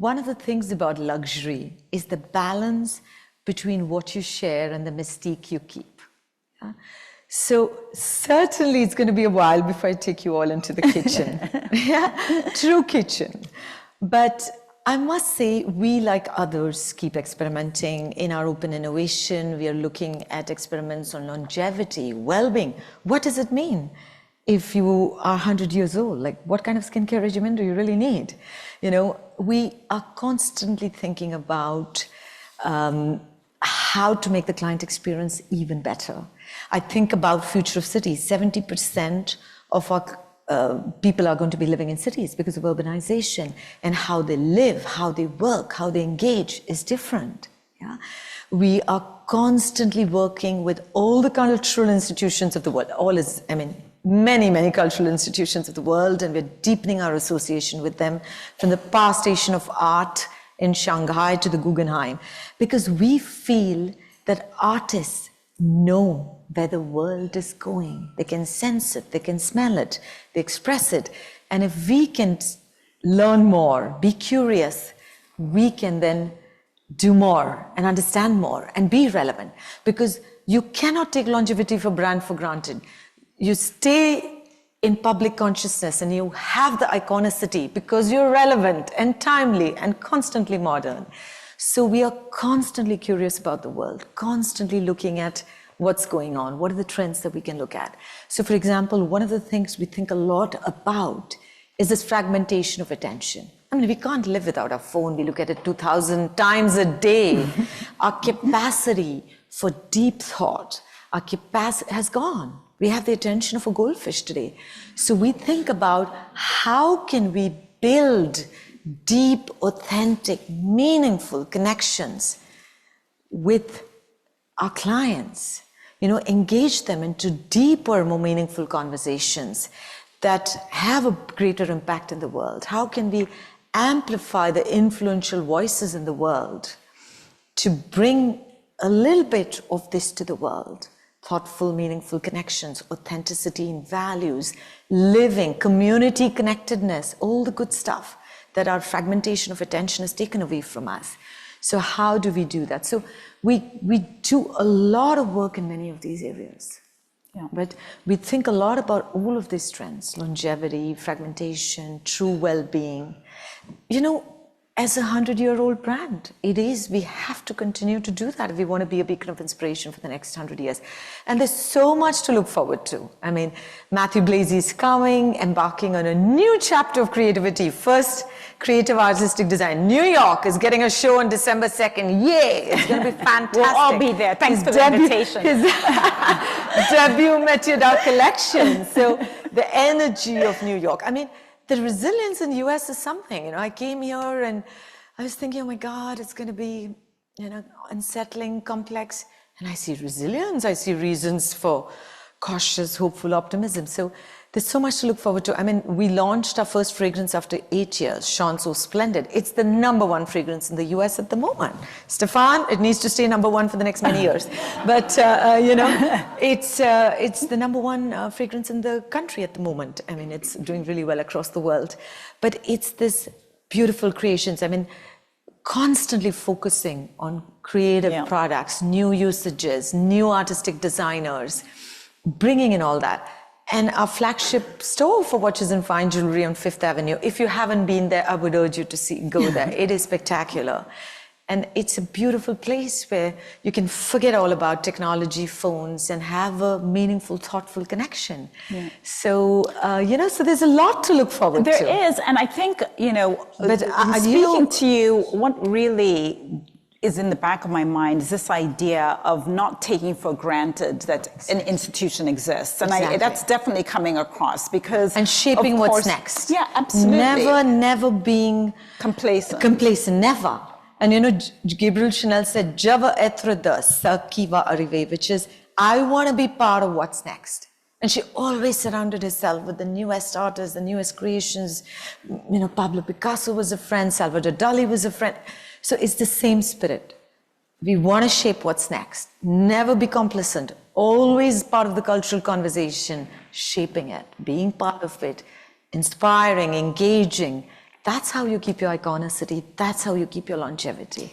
one of the things about luxury is the balance between what you share and the mystique you keep. Yeah? So certainly it's going to be a while before I take you all into the kitchen. Yeah? True kitchen. But I must say, we, like others, keep experimenting in our open innovation. We are looking at experiments on longevity, well-being. What does it mean if you are 100 years old? Like, what kind of skincare regimen do you really need? You know, we are constantly thinking about how to make the client experience even better. I think about future of cities. 70% of our people are going to be living in cities because of urbanization, and how they live, how they work, how they engage is different. Yeah? We are constantly working with all the cultural institutions of the world. Many cultural institutions of the world, and we're deepening our association with them, from the Power Station of Art in Shanghai to the Guggenheim, because we feel that artists know where the world is going. They can sense it, they can smell it, they express it. And if we can learn more, be curious, we can then do more and understand more and be relevant. Because you cannot take longevity for brand for granted. You stay in public consciousness and you have the iconicity because you're relevant and timely and constantly modern. So we are constantly curious about the world, constantly looking at what's going on, what are the trends that we can look at. So for example, one of the things we think a lot about is this fragmentation of attention. I mean, we can't live without our phone. We look at it 2,000 times a day. Our capacity for deep thought, our capacity has gone. We have the attention of a goldfish today. So we think about how can we build deep, authentic, meaningful connections with our clients, you know, engage them into deeper, more meaningful conversations that have a greater impact in the world. How can we amplify the influential voices in the world to bring a little bit of this to the world? Thoughtful, meaningful connections, authenticity in values, living, community connectedness, all the good stuff that our fragmentation of attention has taken away from us. So how do we do that? So we do a lot of work in many of these areas. Yeah. But we think a lot about all of these trends: longevity, fragmentation, true well-being. You know, as a 100-year-old brand, we have to continue to do that if we want to be a beacon of inspiration for the next 100 years. And there's so much to look forward to. I mean, Matthew Blazy is coming, embarking on a new chapter of creativity. First, creative artistic design. New York is getting a show on December 2nd. Yay! It's going to be fantastic. We'll all be there. Thanks for the invitation. His debut Métiers collection. So the energy of New York. I mean, the resilience in the US is something. You know, I came here and I was thinking, oh my God, it's going to be, you know, unsettling, complex. And I see resilience. I see reasons for cautious, hopeful optimism. So there's so much to look forward to. I mean, we launched our first fragrance after 8 years, Sean So Splendid. It's the #1 fragrance in the US at the moment. Stefan, it needs to stay #1 for the next many years. But, you know, it's the #1 fragrance in the country at the moment. I mean, it's doing really well across the world. But it's this beautiful creations. I mean, constantly focusing on creative products, new usages, new artistic designers, bringing in all that. And our flagship store for watches and fine jewelry on 5th Avenue. If you haven't been there, I would urge you to go there. It is spectacular. And it's a beautiful place where you can forget all about technology, phones, and have a meaningful, thoughtful connection. Yeah. So, you know, so there's a lot to look forward to. There is, and I think, you know, but speaking to you, what really is in the back of my mind is this idea of not taking for granted that an institution exists. And that's definitely coming across because... And shaping what's next. Yeah, absolutely. Never being... Complacent, never. And you know, Gabriel Chanel said, Java etre de ce qui va arriver, which is, I want to be part of what's next. And she always surrounded herself with the newest artists, the newest creations. You know, Pablo Picasso was a friend, Salvador Dali was a friend. So it's the same spirit. We want to shape what's next. Never be complacent. Always part of the cultural conversation, shaping it, being part of it, inspiring, engaging, That's how you keep your iconicity. That's how you keep your longevity.